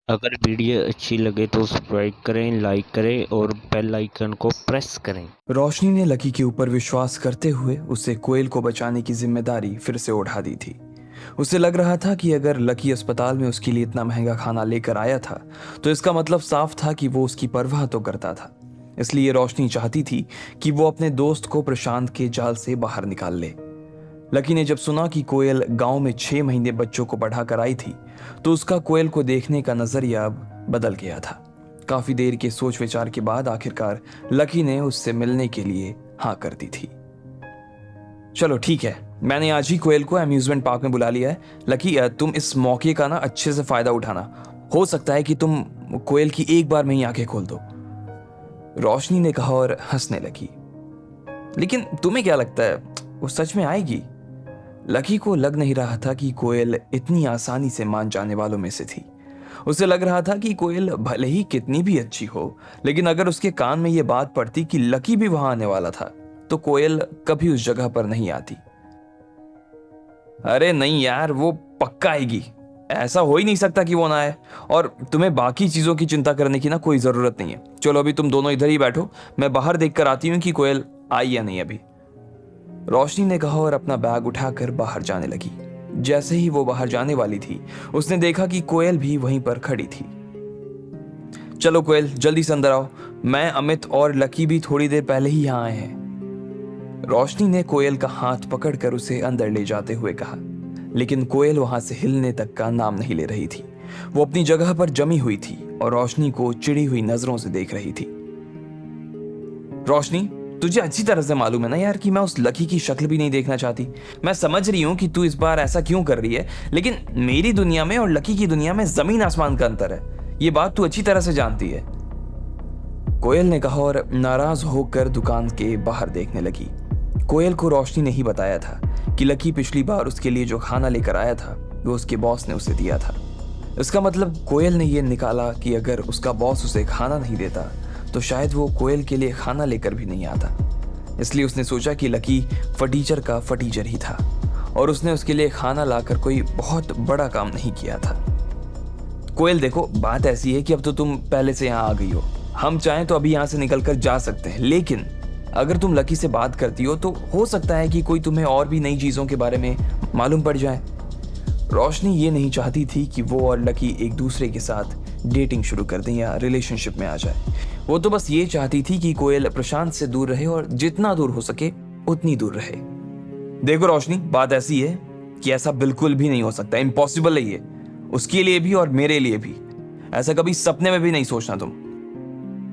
अगर वीडियो अच्छी लगे तो सब्सक्राइब करें, लाइक करें और बेल आइकन को प्रेस करें। रोशनी ने लकी के ऊपर विश्वास करते हुए उसे कोयल को बचाने की जिम्मेदारी फिर से उठा दी थी। उसे लग रहा था कि अगर लकी अस्पताल में उसके लिए इतना महंगा खाना लेकर आया था तो इसका मतलब साफ था कि वो उसकी परवाह तो करता था। इसलिए रोशनी चाहती थी कि वो अपने दोस्त को प्रशांत के जाल से बाहर निकाल ले। लकी ने जब सुना कि कोयल गांव में 6 महीने बच्चों को पढ़ा कर आई थी तो उसका कोयल को देखने का नजरिया अब बदल गया था। काफी देर के सोच विचार के बाद आखिरकार लकी ने उससे मिलने के लिए हाँ कर दी थी। चलो ठीक है, मैंने आज ही कोयल को अम्यूजमेंट पार्क में बुला लिया है। लकी तुम इस मौके का ना अच्छे से फायदा उठाना। हो सकता है कि तुम कोयल की एक बार में ही आंखें खोल दो, रोशनी ने कहा और हंसने लगी। लेकिन तुम्हें क्या लगता है वो सच में आएगी? लकी को लग नहीं रहा था कि कोयल इतनी आसानी से मान जाने वालों में से थी। उसे लग रहा था कि कोयल भले ही कितनी भी अच्छी हो, लेकिन अगर उसके कान में यह बात पड़ती कि लकी भी वहां आने वाला था तो कोयल कभी उस जगह पर नहीं आती। अरे नहीं यार, वो पक्का आएगी। ऐसा हो ही नहीं सकता कि वो ना आए। और तुम्हें बाकी चीजों की चिंता करने की ना कोई जरूरत नहीं है। चलो अभी तुम दोनों इधर ही बैठो, मैं बाहर देख कर आती हूँ कि कोयल आई या नहीं अभी, रोशनी ने कहा और अपना बैग उठाकर बाहर जाने लगी। जैसे ही वो बाहर जाने वाली थी उसने देखा कि कोयल भी वहीं पर खड़ी थी। चलो कोयल जल्दी से अंदर आओ, मैं, अमित और लकी भी थोड़ी देर पहले ही यहाँ आए हैं, रोशनी ने कोयल का हाथ पकड़कर उसे अंदर ले जाते हुए कहा। लेकिन कोयल वहां से हिलने तक का नाम नहीं ले रही थी। वो अपनी जगह पर जमी हुई थी और रोशनी को चिड़ी हुई नजरों से देख रही थी। रोशनी, तुझे अच्छी तरह से मालूम है ना यार कि मैं उस लकी की शक्ल भी नहीं देखना चाहती। मैं समझ रही हूँ कि तू इस बार ऐसा क्यों कर रही है, लेकिन मेरी दुनिया में और लकी की दुनिया में जमीन आसमान का अंतर है। ये बात तू अच्छी तरह से जानती है, कोयल ने कहा और नाराज होकर दुकान के बाहर देखने लगी। कोयल को रोशनी ने ही बताया था कि लकी पिछली बार उसके लिए जो खाना लेकर आया था वो उसके बॉस ने उसे दिया था। इसका मतलब कोयल ने यह निकाला कि अगर उसका बॉस उसे खाना नहीं देता तो शायद वो कोयल के लिए खाना लेकर भी नहीं आता। इसलिए उसने सोचा कि लकी फटीचर का फटीचर ही था और उसने उसके लिए खाना लाकर कोई बहुत बड़ा काम नहीं किया था। कोयल देखो, बात ऐसी है कि अब तो तुम पहले से यहाँ आ गई हो, हम चाहें तो अभी यहाँ से निकलकर जा सकते हैं, लेकिन अगर तुम लकी से बात करती हो तो हो सकता है कि कोई तुम्हें और भी नई चीजों के बारे में मालूम पड़ जाए। रोशनी ये नहीं चाहती थी कि वो और लकी एक दूसरे के साथ डेटिंग शुरू कर दें या रिलेशनशिप में आ जाए। वो तो बस ये चाहती थी कि कोयल प्रशांत से दूर रहे और जितना दूर हो सके उतनी दूर रहे। देखो रोशनी, बात ऐसी है कि ऐसा बिल्कुल भी नहीं हो सकता, इम्पॉसिबल है ये, उसके लिए भी और मेरे लिए भी। ऐसा कभी सपने में भी नहीं सोचना तुम,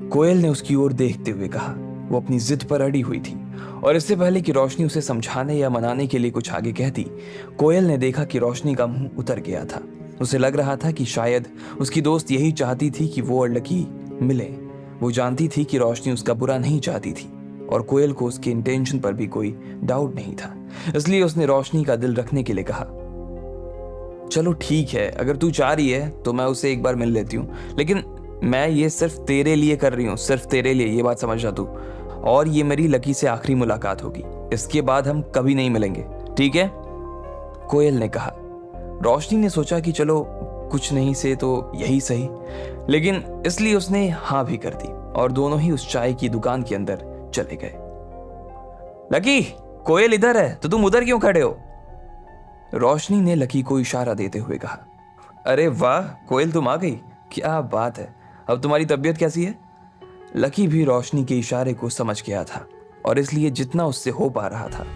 कोयल ने उसकी ओर देखते हुए कहा। वो अपनी जिद पर अड़ी हुई थी और इससे पहले कि रोशनी उसे समझाने या मनाने के लिए कुछ आगे कहती, कोयल ने देखा कि रोशनी का मुंह उतर गया था। उसे लग रहा था कि शायद उसकी दोस्त यही चाहती थी कि वो और लकी मिले। वो जानती थी कि रोशनी उसका बुरा नहीं चाहती थी और कोयल को उसके इंटेंशन पर भी कोई डाउट नहीं था। इसलिए उसने रोशनी का दिल रखने के लिए कहा, चलो ठीक है, अगर तू चाह रही है तो मैं उसे एक बार मिल लेती हूँ, लेकिन मैं ये सिर्फ तेरे लिए कर रही हूँ, सिर्फ तेरे लिए, ये बात समझ जा तू। और ये मेरी लकी से आखिरी मुलाकात होगी, इसके बाद हम कभी नहीं मिलेंगे, ठीक है? कोयल ने कहा। रोशनी ने सोचा कि चलो कुछ नहीं से तो यही सही, लेकिन इसलिए उसने हाँ भी कर दी और दोनों ही उस चाय की दुकान के अंदर चले गए। लकी, कोयल इधर है तो तुम उधर क्यों खड़े हो? रोशनी ने लकी को इशारा देते हुए कहा। अरे वाह कोयल, तुम आ गई, क्या बात है, अब तुम्हारी तबीयत कैसी है? लकी भी रोशनी के इशारे को समझ गया था और इसलिए जितना उससे हो पा रहा था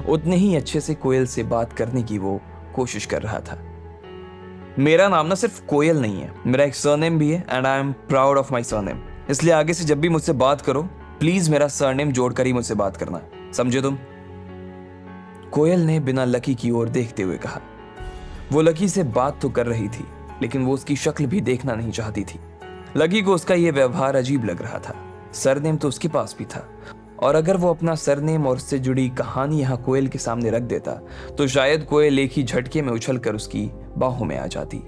उतने ही अच्छे से कोयल से बात करने की वो कोशिश कर रहा था। मेरा नाम ना सिर्फ कोयल नहीं है, मेरा एक सरनेम भी है and I am proud of my surname. इसलिए आगे से जब भी मुझसे बात करो प्लीज मेरा सरनेम जोड़कर ही मुझसे बात करना, समझे तुम? कोयल ने बिना लकी की ओर देखते हुए कहा। वो लकी से बात तो कर रही थी लेकिन वो उसकी शक्ल भी देखना नहीं चाहती थी। लकी को उसका यह व्यवहार अजीब लग रहा था। सरनेम तो उसके पास भी था और अगर वो अपना सरनेम और उससे जुड़ी कहानी यहाँ कोयल के सामने रख देता तो शायद कोयल एक ही झटके में उछलकर उसकी बाहों में आ जाती।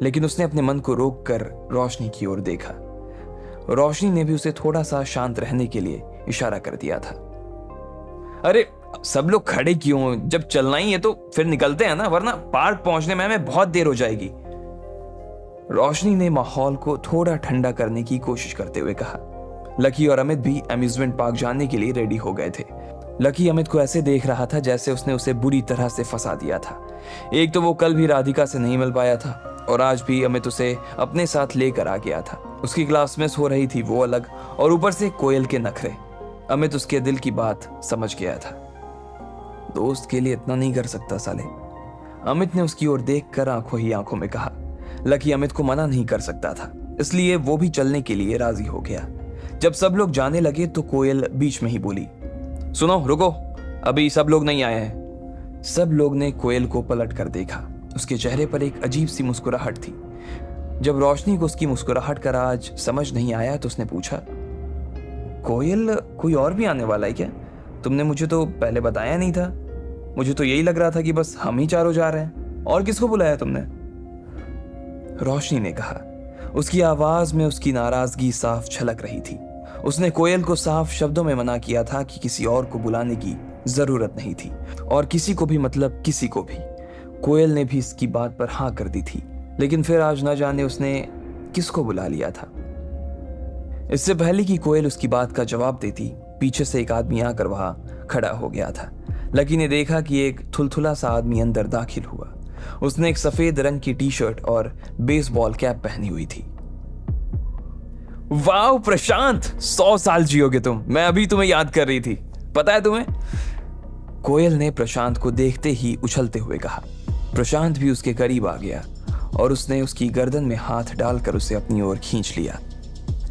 लेकिन उसने अपने मन को रोककर रोशनी की ओर देखा। रोशनी ने भी उसे थोड़ा सा शांत रहने के लिए इशारा कर दिया था। अरे सब लोग खड़े क्यों, जब चलना ही है तो फिर निकलते हैं ना, वरना पार्क पहुंचने में हमें बहुत देर हो जाएगी। रोशनी ने माहौल को थोड़ा ठंडा करने की कोशिश करते हुए कहा। लकी और अमित भी अम्यूजमेंट पार्क जाने के लिए रेडी हो गए थे। लकी अमित को ऐसे देख रहा था जैसे उसने उसे बुरी तरह से फंसा दिया था। एक तो वो कल भी राधिका से नहीं मिल पाया था और आज भी अमित उसे अपने साथ लेकर आ गया था। उसकी क्लास मिस हो रही थी वो अलग, और ऊपर से कोयल के नखरे। अमित उसके दिल की बात समझ गया था। दोस्त के लिए इतना नहीं कर सकता साले, अमित ने उसकी ओर देखकर आंखों ही आंखों में कहा। लकी अमित को मना नहीं कर सकता था, इसलिए वो भी चलने के लिए राजी हो गया। जब सब लोग जाने लगे तो कोयल बीच में ही बोली, सुनो रुको, अभी सब लोग नहीं आए हैं। सब लोग ने कोयल को पलट कर देखा। उसके चेहरे पर एक अजीब सी मुस्कुराहट थी। जब रोशनी को उसकी मुस्कुराहट का राज समझ नहीं आया तो उसने पूछा, कोयल कोई और भी आने वाला है क्या? तुमने मुझे तो पहले बताया नहीं था। मुझे तो यही लग रहा था कि बस हम ही चारों जा रहे हैं। और किसको बुलाया तुमने? रोशनी ने कहा। उसकी आवाज में उसकी नाराजगी साफ झलक रही थी। उसने कोयल को साफ शब्दों में मना किया था कि किसी और को बुलाने की जरूरत नहीं थी, और किसी को भी मतलब किसी को भी। कोयल ने भी इसकी बात पर हाँ कर दी थी, लेकिन फिर आज न जाने उसने किसको बुला लिया था। इससे पहले कि कोयल उसकी बात का जवाब देती, पीछे से एक आदमी आकर वहां खड़ा हो गया था। लकी ने देखा कि एक थुलथुला सा आदमी अंदर दाखिल हुआ। उसने एक सफेद रंग की टी शर्ट और बेसबॉल कैप पहनी हुई थी। वाह प्रशांत, 100 साल जियोगे तुम। मैं अभी तुम्हें याद कर रही थी, पता है तुम्हें? कोयल ने प्रशांत को देखते ही उछलते हुए कहा। प्रशांत भी उसके करीब आ गया और उसने उसकी गर्दन में हाथ डालकर उसे अपनी ओर खींच लिया।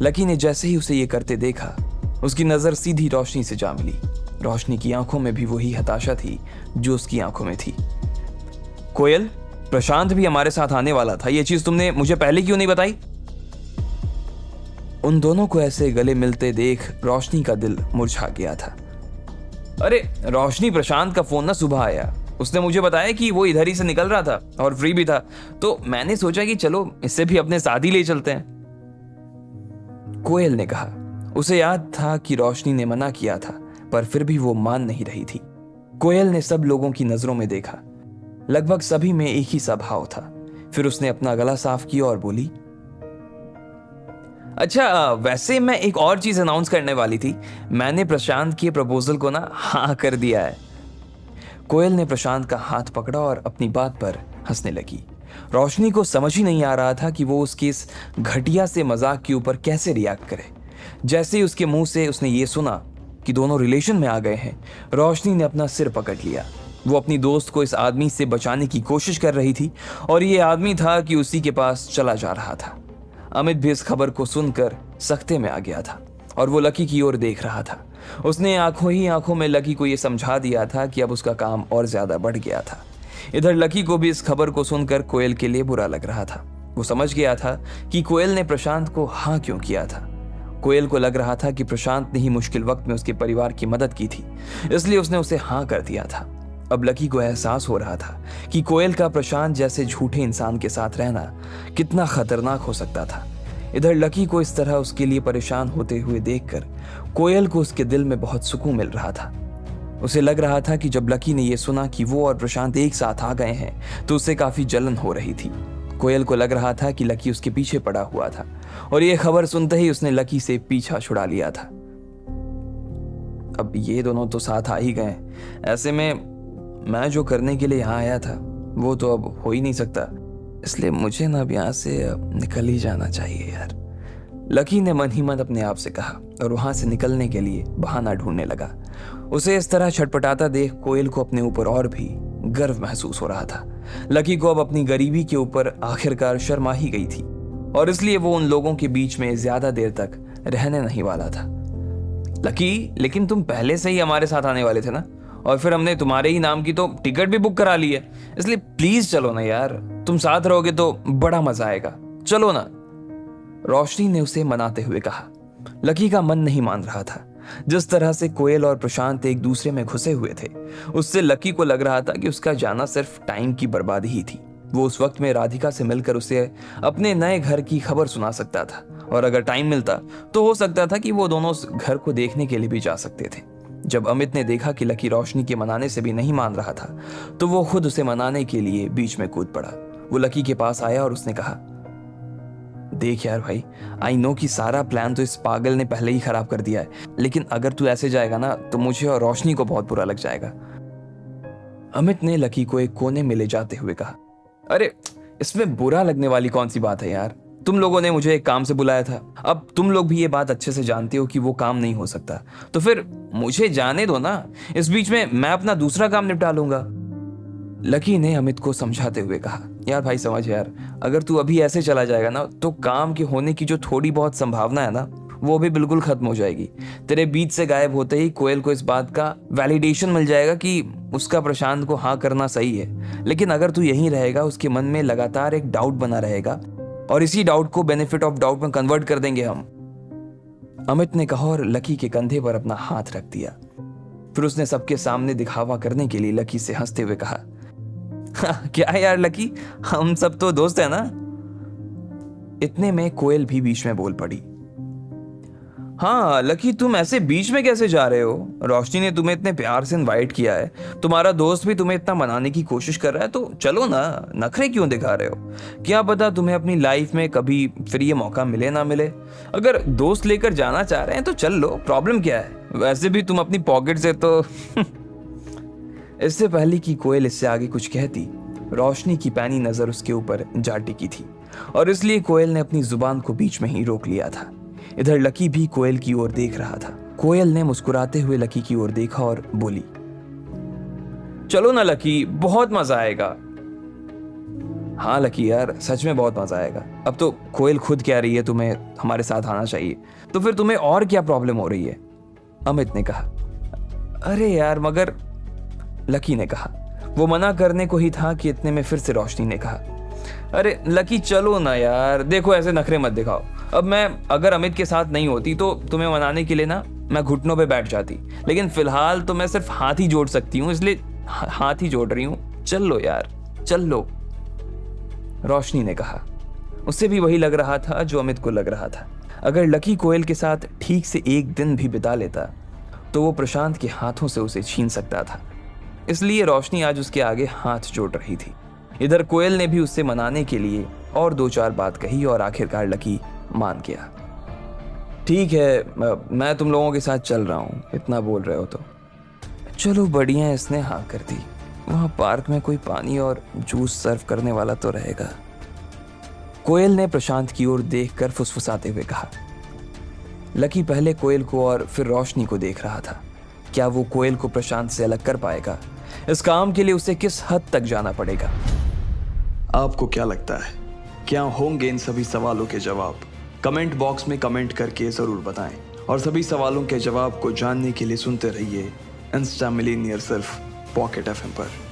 लकी ने जैसे ही उसे ये करते देखा, उसकी नजर सीधी रोशनी से जा मिली। रोशनी की आंखों में भी वही हताशा थी जो उसकी आंखों में थी। कोयल, प्रशांत भी हमारे साथ आने वाला था। ये चीज तुमने मुझे पहले क्यों नहीं बताई? उन दोनों को ऐसे गले मिलते देख रोशनी का दिल मुरझा गया था। अरे रोशनी, प्रशांत का फोन ना सुबह आया। उसने मुझे बताया कि वो इधर ही से निकल रहा था और फ्री भी था, तो मैंने सोचा कि चलो इससे भी अपने साथ ही ले चलते हैं। कोयल ने कहा। उसे याद था कि रोशनी ने मना किया था, पर फिर भी वो मान नहीं रही थी। कोयल ने सब लोगों की नजरों में देखा। लगभग सभी में एक ही सा भाव था। फिर उसने अपना गला साफ किया और बोली, अच्छा वैसे मैं एक और चीज अनाउंस करने वाली थी। मैंने प्रशांत के प्रपोजल को ना हाँ कर दिया है। कोयल ने प्रशांत का हाथ पकड़ा और अपनी बात पर हंसने लगी। रोशनी को समझ ही नहीं आ रहा था कि वो उसके इस घटिया से मजाक के ऊपर कैसे रिएक्ट करे। जैसे ही उसके मुंह से उसने ये सुना कि दोनों रिलेशन में आ गए हैं, रोशनी ने अपना सिर पकड़ लिया। वो अपनी दोस्त को इस आदमी से बचाने की कोशिश कर रही थी, और ये आदमी था कि उसी के पास चला जा रहा था। अमित भी इस खबर को सुनकर सख्ते में आ गया था और वो लकी की ओर देख रहा था। उसने आंखों ही आंखों में लकी को यह समझा दिया था कि अब उसका काम और ज्यादा बढ़ गया था। इधर लकी को भी इस खबर को सुनकर कोयल के लिए बुरा लग रहा था। वो समझ गया था कि कोयल ने प्रशांत को हाँ क्यों किया था। कोयल को लग रहा था कि प्रशांत ने ही मुश्किल वक्त में उसके परिवार की मदद की थी, इसलिए उसने उसे हाँ कर दिया था। अब लकी को एहसास हो रहा था कि कोयल का प्रशांत जैसे झूठे इंसान के साथ रहना कितना खतरनाक हो सकता था। इधर लकी को इस तरह उसके लिए परेशान होते हुए देखकर कोयल को उसके दिल में बहुत सुकून मिल रहा था। उसे लग रहा था कि जब लकी ने यह सुना कि वो और प्रशांत एक साथ आ गए हैं तो उसे काफी जलन हो रही थी। कोयल को लग रहा था कि लकी उसके पीछे पड़ा हुआ था, और यह खबर सुनते ही उसने लकी से पीछा छुड़ा लिया था। अब ये दोनों तो साथ आ ही गए, ऐसे में मैं जो करने के लिए यहाँ आया था वो तो अब हो ही नहीं सकता, इसलिए मुझे ना अब यहाँ से निकल ही जाना चाहिए यार। लकी ने मन ही मन अपने आप से कहा और वहां से निकलने के लिए बहाना ढूंढने लगा। उसे इस तरह छटपटाता देख कोयल को अपने ऊपर और भी गर्व महसूस हो रहा था। लकी को अब अपनी गरीबी के ऊपर आखिरकार शर्म आ ही गई थी, और इसलिए वो उन लोगों के बीच में ज्यादा देर तक रहने नहीं वाला था। लकी, लेकिन तुम पहले से ही हमारे साथ आने वाले थे ना, और फिर हमने तुम्हारे ही नाम की तो टिकट भी बुक करा ली है, इसलिए प्लीज चलो ना यार। तुम साथ रहोगे तो बड़ा मजा आएगा, चलो ना। रोशनी ने उसे मनाते हुए कहा। लकी का मन नहीं मान रहा था। जिस तरह से कोयल और प्रशांत एक दूसरे में घुसे हुए थे, उससे लकी को लग रहा था कि उसका जाना सिर्फ टाइम की बर्बादी ही थी। वो उस वक्त में राधिका से मिलकर उसे अपने नए घर की खबर सुना सकता था, और अगर टाइम मिलता तो हो सकता था कि वो दोनों उस घर को देखने के लिए भी जा सकते थे। जब अमित ने देखा कि लकी रोशनी के मनाने से भी नहीं मान रहा था, तो वो खुद उसे मनाने के लिए बीच में कूद पड़ा। वो लकी के पास आया और उसने कहा, देख यार भाई, आई नो कि सारा प्लान तो इस पागल ने पहले ही खराब कर दिया है, लेकिन अगर तू ऐसे जाएगा ना तो मुझे और रोशनी को बहुत बुरा लग जाएगा। अमित ने लकी को एक कोने में ले जाते हुए कहा, अरे इसमें बुरा लगने वाली कौन सी बात है यार, तुम लोगों ने मुझे एक काम से बुलाया था, अब तुम लोग भी ये बात अच्छे से जानते हो कि वो काम नहीं हो सकता, तो फिर मुझे जाने दो ना, इस बीच में मैं अपना दूसरा काम निपटा लूंगा। लकी ने अमित को समझाते हुए कहा, यार भाई समझ यार, अगर तू अभी ऐसे चला जाएगा ना तो काम के होने की जो थोड़ी बहुत संभावना है ना वो भी बिल्कुल खत्म हो जाएगी। तेरे बीच से गायब होते ही कोयल को इस बात का वैलिडेशन मिल जाएगा कि उसका प्रशांत को हाँ करना सही है, लेकिन अगर तू यहीं रहेगा उसके मन में लगातार एक डाउट बना रहेगा और इसी डाउट को बेनिफिट ऑफ डाउट में कन्वर्ट कर देंगे हम। अमित ने कहा और लकी के कंधे पर अपना हाथ रख दिया। फिर उसने सबके सामने दिखावा करने के लिए लकी से हंसते हुए कहा, क्या यार लकी, हम सब तो दोस्त है ना। इतने में कोयल भी बीच में बोल पड़ी, हाँ लकी तुम ऐसे बीच में कैसे जा रहे हो, रोशनी ने तुम्हें इतने प्यार से इनवाइट किया है, तुम्हारा दोस्त भी तुम्हें इतना मनाने की कोशिश कर रहा है, तो चलो ना, नखरे क्यों दिखा रहे हो, क्या पता तुम्हें अपनी लाइफ में कभी फिर ये मौका मिले ना मिले, अगर दोस्त लेकर जाना चाह रहे हैं तो चल लो, प्रॉब्लम क्या है, वैसे भी तुम अपनी पॉकेट से तो इससे पहले कि कोयल इससे आगे कुछ कहती, रोशनी की पैनी नजर उसके ऊपर जा टिकी थी और इसलिए कोयल ने अपनी जुबान को बीच में ही रोक लिया था। इधर लकी भी कोयल की ओर देख रहा था। कोयल ने मुस्कुराते हुए लकी की ओर देखा और बोली, चलो ना लकी, बहुत मजा आएगा। हाँ लकी यार, सच में बहुत मजा आएगा, अब तो कोयल खुद कह रही है तुम्हें हमारे साथ आना चाहिए, तो फिर तुम्हें और क्या प्रॉब्लम हो रही है, अमित ने कहा। अरे यार मगर, लकी ने कहा। वो मना करने को ही था कि इतने में फिर से रोशनी ने कहा, अरे लकी चलो ना यार, देखो ऐसे नखरे मत दिखाओ, अब मैं अगर अमित के साथ नहीं होती तो तुम्हें मनाने के लिए ना मैं घुटनों पे बैठ जाती, लेकिन फिलहाल तो मैं सिर्फ हाथ ही जोड़ सकती हूँ, इसलिए हाथ ही जोड़ रही हूँ, चल लो यार चल लो, रोशनी ने कहा। उससे भी वही लग रहा था जो अमित को लग रहा था। अगर लकी कोयल के साथ ठीक से एक दिन भी बिता लेता तो वो प्रशांत के हाथों से उसे छीन सकता था, इसलिए रोशनी आज उसके आगे हाथ जोड़ रही थी। इधर कोयल ने भी उससे मनाने के लिए और दो चार बात कही और आखिरकार लकी मान गया। ठीक है, मैं तुम लोगों के साथ चल रहा हूँ, इतना बोल रहे हो तो चलो बढ़िया। इसने हाँ कर दी। वहां पार्क में कोई पानी और जूस सर्व करने वाला तो रहेगा। कोयल ने प्रशांत की ओर देखकर फुसफुसाते हुए कहा। लकी पहले कोयल को और फिर रोशनी को देख रहा था। क्या वो कोयल को प्रशांत से अलग कर पाएगा? इस काम के लिए उसे किस हद तक जाना पड़ेगा? आपको क्या लगता है, क्या होंगे इन सभी सवालों के जवाब? कमेंट बॉक्स में कमेंट करके जरूर बताएं और सभी सवालों के जवाब को जानने के लिए सुनते रहिए इंस्टा मिलीनियर सिर्फ पॉकेट FM पर।